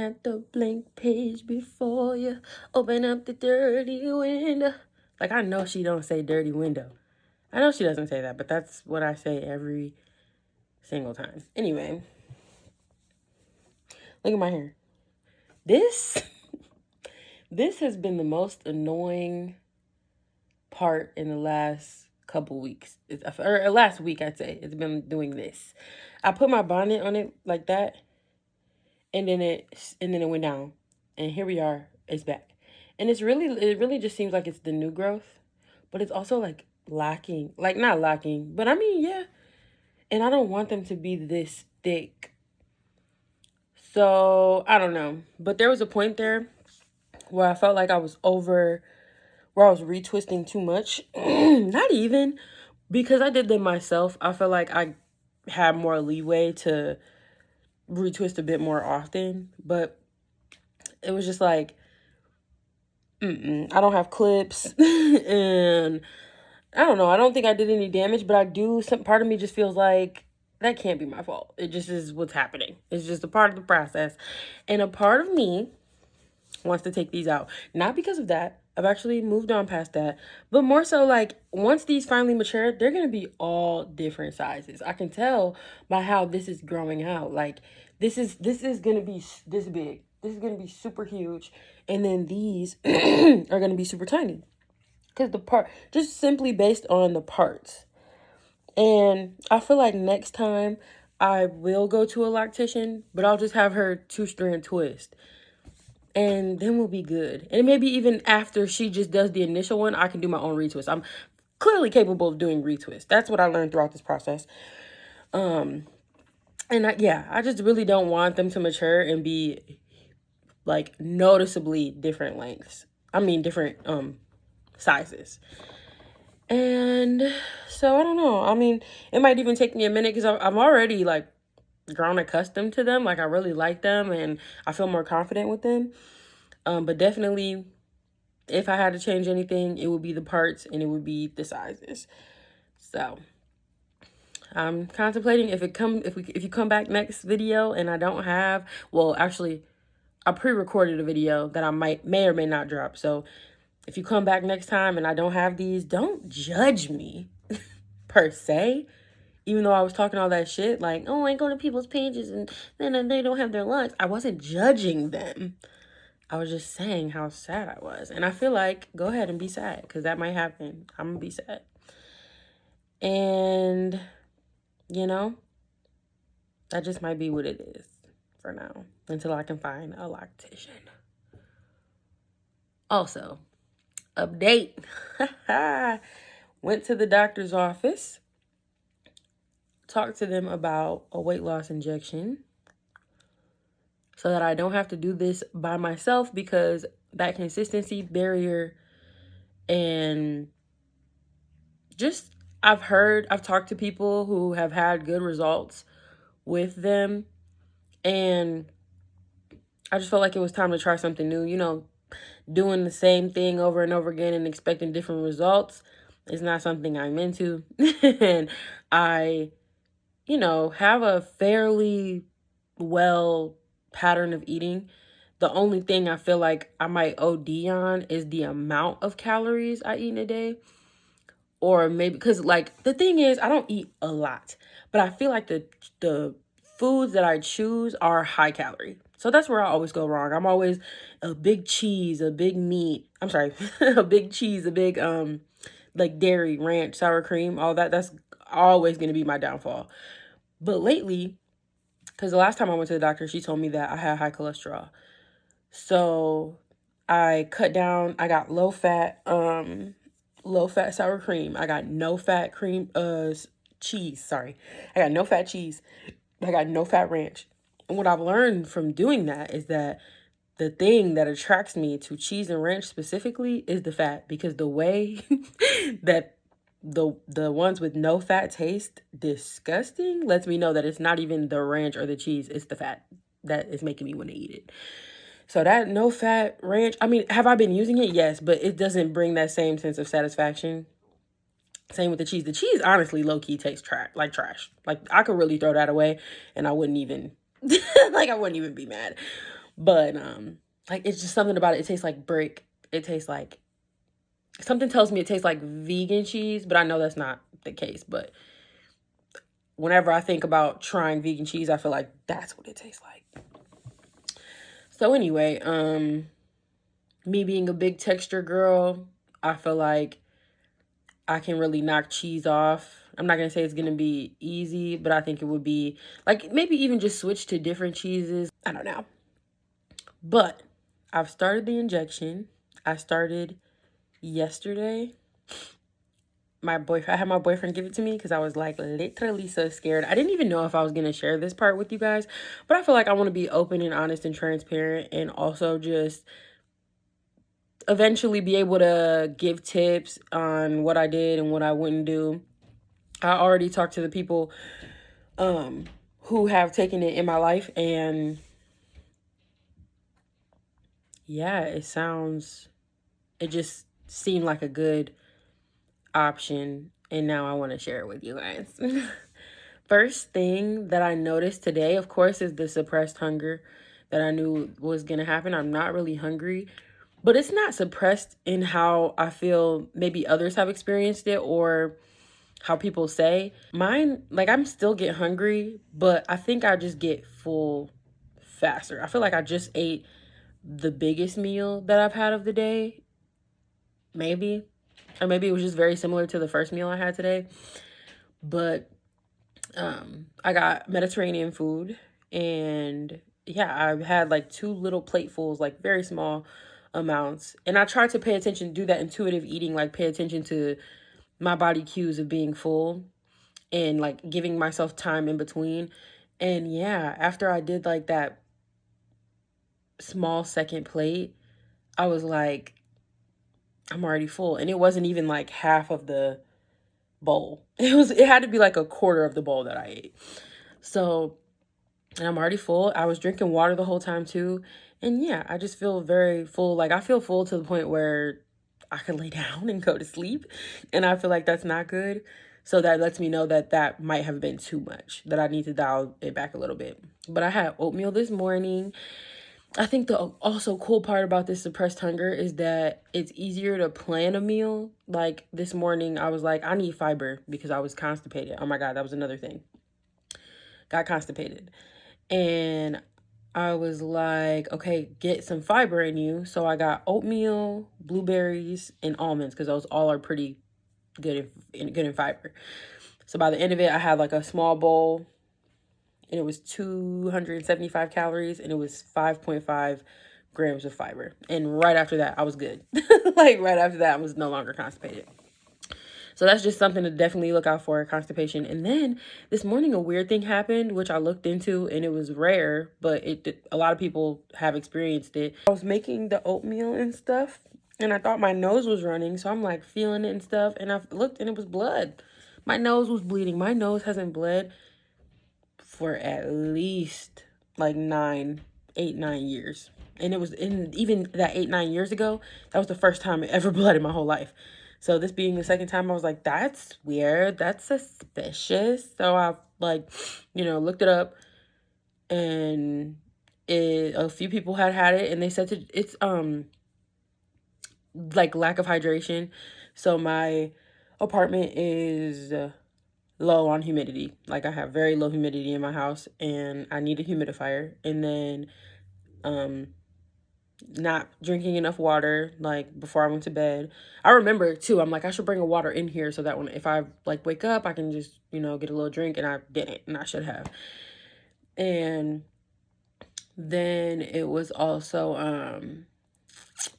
At the blank page before you, open up the dirty window. Like, I know she don't say dirty window. I know she doesn't say that, but that's what I say every single time. Anyway, look at my hair. This has been the most annoying part in the last couple weeks. Or last week, I'd say. It's been doing this. I put my bonnet on it like that, and then it went down. And here we are. It's back. And it really just seems like it's the new growth, but it's also like lacking. Like, not lacking, but I mean, yeah. And I don't want them to be this thick. So, I don't know. But there was a point there where I felt like I was retwisting too much. Not even, because I did them myself. I feel like I had more leeway to retwist a bit more often. But it was just like, I don't have clips. And I don't know. I don't think I did any damage, but I do. Some part of me just feels like that can't be my fault. It just is what's happening. It's just a part of the process. And a part of me wants to take these out. Not because of that. I've actually moved on past that. But more so, like, once these finally mature, they're going to be all different sizes. I can tell by how this is growing out. Like, this is going to be this big. This is going to be super huge. And then these are going to be super tiny. Because just simply based on the parts. And I feel like next time I will go to a loctician, but I'll just have her 2-strand twist. And then we'll be good. And maybe even after she just does the initial one, I can do my own retwist. I'm clearly capable of doing retwist. That's what I learned throughout this process. And I just really don't want them to mature and be like noticeably different lengths. I mean, different sizes. And so I don't know. I mean, it might even take me a minute because I'm already like grown accustomed to them. Like, I really like them and I feel more confident with them. But definitely, if I had to change anything, it would be the parts and it would be the sizes. So I'm contemplating if you come back next video and I don't have, well, actually, I pre-recorded a video that I may or may not drop. So if you come back next time and I don't have these, don't judge me per se. Even though I was talking all that shit, like, oh, I go to people's pages and then they don't have their lunch. I wasn't judging them. I was just saying how sad I was. And I feel like, go ahead and be sad, because that might happen. I'm going to be sad. And, you know, that just might be what it is for now, until I can find a loctician. Also, update. Went to the doctor's office. Talked to them about a weight loss injection so that I don't have to do this by myself, because that consistency barrier and just I've talked to people who have had good results with them, and I just felt like it was time to try something new. You know, doing the same thing over and over again and expecting different results is not something I'm into. And I, have a fairly well pattern of eating. The only thing I feel like I might OD on is the amount of calories I eat in a day. Or maybe, because like the thing is, I don't eat a lot, but I feel like the foods that I choose are high calorie. So that's where I always go wrong. I'm always a big cheese, a big meat. I'm sorry, a big cheese, a big like dairy, ranch, sour cream, all that. That's always going to be my downfall. But lately, because the last time I went to the doctor, she told me that I had high cholesterol. So I cut down. I got low fat sour cream. I got no fat cheese. Sorry. I got no fat cheese. I got no fat ranch. And what I've learned from doing that is that the thing that attracts me to cheese and ranch specifically is the fat, because the way that the ones with no fat taste disgusting lets me know that it's not even the ranch or the cheese, it's the fat that is making me want to eat it. So that no fat ranch, I mean, have I been using it? Yes, but it doesn't bring that same sense of satisfaction. Same with the cheese. The cheese honestly low-key tastes like trash. Like, I could really throw that away and I wouldn't even I wouldn't even be mad. But like, it's just something about it. It tastes like brick. It tastes like, something tells me it tastes like vegan cheese, but I know that's not the case. But whenever I think about trying vegan cheese, I feel like that's what it tastes like. So anyway, me being a big texture girl, I feel like I can really knock cheese off. I'm not going to say it's going to be easy, but I think it would be like, maybe even just switch to different cheeses. I don't know. But I've started the injection. I started yesterday. I had my boyfriend give it to me because I was like literally so scared. I didn't even know if I was going to share this part with you guys, but I feel like I want to be open and honest and transparent, and also just eventually be able to give tips on what I did and what I wouldn't do. I already talked to the people who have taken it in my life, and yeah, it just seemed like a good option, and now I want to share it with you guys. First thing that I noticed today, of course, is the suppressed hunger that I knew was going to happen. I'm not really hungry, but it's not suppressed in how I feel maybe others have experienced it, or how people say. Mine, like, I'm still get hungry, but I think I just get full faster. I feel like I just ate the biggest meal that I've had of the day, maybe. Or maybe it was just very similar to the first meal I had today. But I got Mediterranean food, and yeah, I had like 2 little platefuls, like very small amounts. And I tried to pay attention, do that intuitive eating, like pay attention to my body cues of being full and like giving myself time in between. And yeah, after I did like that small second plate, I was like, I'm already full. And it wasn't even like half of the bowl. It had to be like a quarter of the bowl that I ate. So, and I'm already full. I was drinking water the whole time too. And yeah, I just feel very full. Like, I feel full to the point where I could lay down and go to sleep. And I feel like that's not good. So that lets me know that that might have been too much, that I need to dial it back a little bit. But I had oatmeal this morning. I think the also cool part about this suppressed hunger is that it's easier to plan a meal. Like this morning, I was like, I need fiber because I was constipated. Oh my God, that was another thing. Got constipated. And I was like, okay, get some fiber in you. So I got oatmeal, blueberries, and almonds because those all are pretty good in fiber. So by the end of it, I had like a small bowl, and it was 275 calories, and it was 5.5 grams of fiber. And right after that, I was good. Like right after that, I was no longer constipated. So that's just something to definitely look out for, constipation. And then this morning, a weird thing happened, which I looked into, and it was rare, but a lot of people have experienced it. I was making the oatmeal and stuff, and I thought my nose was running, so I'm like feeling it and stuff, and I looked, and it was blood. My nose was bleeding. My nose hasn't bled for at least like 9 years. And it was even that 8-9 years ago, that was the first time it ever bled in my whole life. So this being the second time, I was like, that's weird. That's suspicious. So I looked it up, and a few people had it, and they said it's like lack of hydration. So my apartment is low on humidity. Like, I have very low humidity in my house, and I need a humidifier. And then not drinking enough water, like, before I went to bed. I remember too, I'm like, I should bring a water in here so that if I like wake up, I can just, get a little drink, and I didn't, and I should have. And then it was also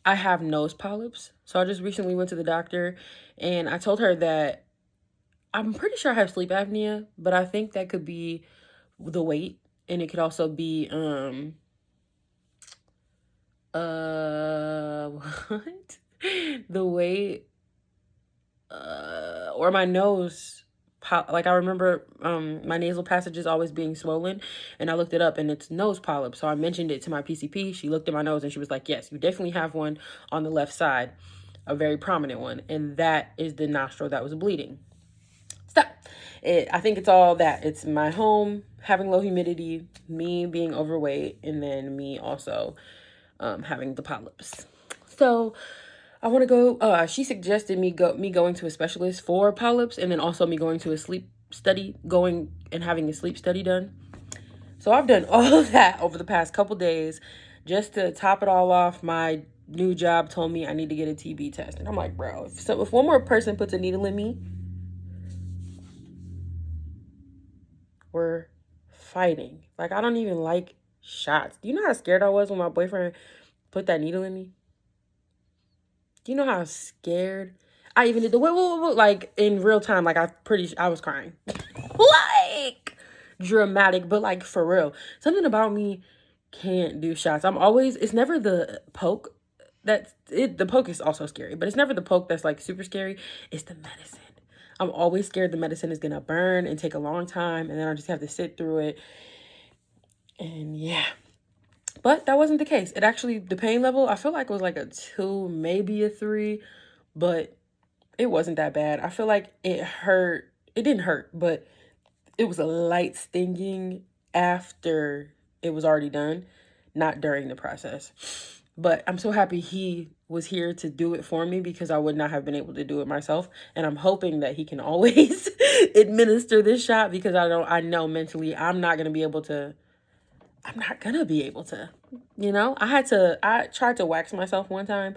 I have nose polyps. So I just recently went to the doctor, and I told her that I'm pretty sure I have sleep apnea, but I think that could be the weight, and it could also be what? The weight or my nose. Like, I remember my nasal passages always being swollen, and I looked it up, and it's nose polyp. So I mentioned it to my PCP. She looked at my nose, and she was like, yes, you definitely have one on the left side, a very prominent one, and that is the nostril that was bleeding. So I think it's all that. It's my home having low humidity, me being overweight, and then me also having the polyps. So I want to go. She suggested me going to a specialist for polyps, and then also me going to a sleep study, going and having a sleep study done. So I've done all of that over the past couple days. Just to top it all off, my new job told me I need to get a TB test, and I'm like, bro, if one more person puts a needle in me, we're fighting. Like, I don't even like shots. Do you know how scared I was when my boyfriend put that needle in me? Do you know how scared I even did the like in real time? Like, I was crying, like dramatic, but like for real. Something about me can't do shots. It's never the poke the poke is also scary, but it's never the poke that's like super scary. It's the medicine. I'm always scared the medicine is gonna burn and take a long time, and then I just have to sit through it. And yeah. But that wasn't the case. It actually, the pain level, I feel like it was like a 2, maybe a 3, but it wasn't that bad. I feel like it hurt. It didn't hurt, but it was a light stinging after it was already done, not during the process. But I'm so happy he was here to do it for me, because I would not have been able to do it myself. And I'm hoping that he can always administer this shot, because I know mentally I'm not going to be able to, you know. I tried to wax myself one time,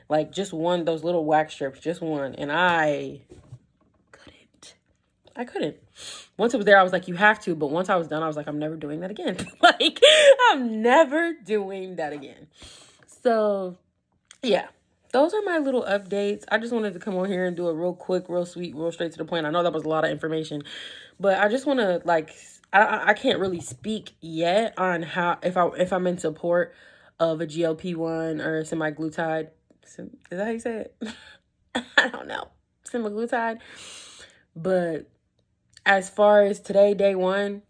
like just one, those little wax strips, just one. And I couldn't. Once it was there, I was like, you have to. But once I was done, I was like, I'm never doing that again. Like, I'm never doing that again. So, yeah. Those are my little updates. I just wanted to come on here and do a real quick, real sweet, real straight to the point. I know that was a lot of information, but I just want to, like, I can't really speak yet on how, if I'm in support of a GLP-1 or semaglutide. Is that how you say it? I don't know. Semaglutide. But as far as today, day 1,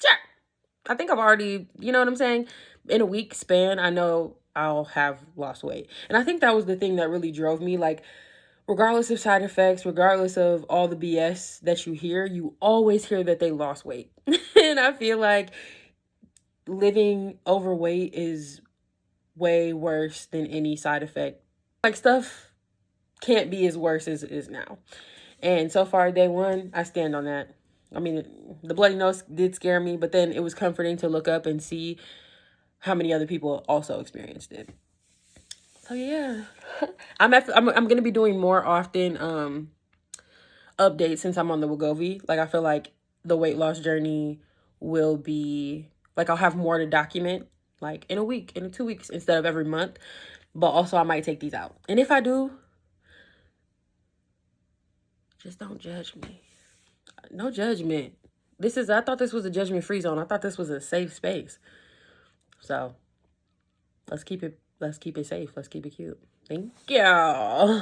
sure. I think I've already, you know what I'm saying? In a week span, I know I'll have lost weight. And I think that was the thing that really drove me. Like, regardless of side effects, regardless of all the BS that you hear, you always hear that they lost weight. And I feel like living overweight is way worse than any side effect. Like, stuff can't be as worse as it is now. And so far, day 1, I stand on that. I mean, the bloody nose did scare me, but then it was comforting to look up and see how many other people also experienced it. So yeah, I'm gonna be doing more often updates since I'm on the Wegovy. Like, I feel like the weight loss journey will be like, I'll have more to document, like in a week, in 2 weeks, instead of every month. But also, I might take these out, and if I do, just don't judge me. No judgment. I thought this was a judgment-free zone. I thought this was a safe space. So let's keep it safe. Let's keep it cute. Thank you.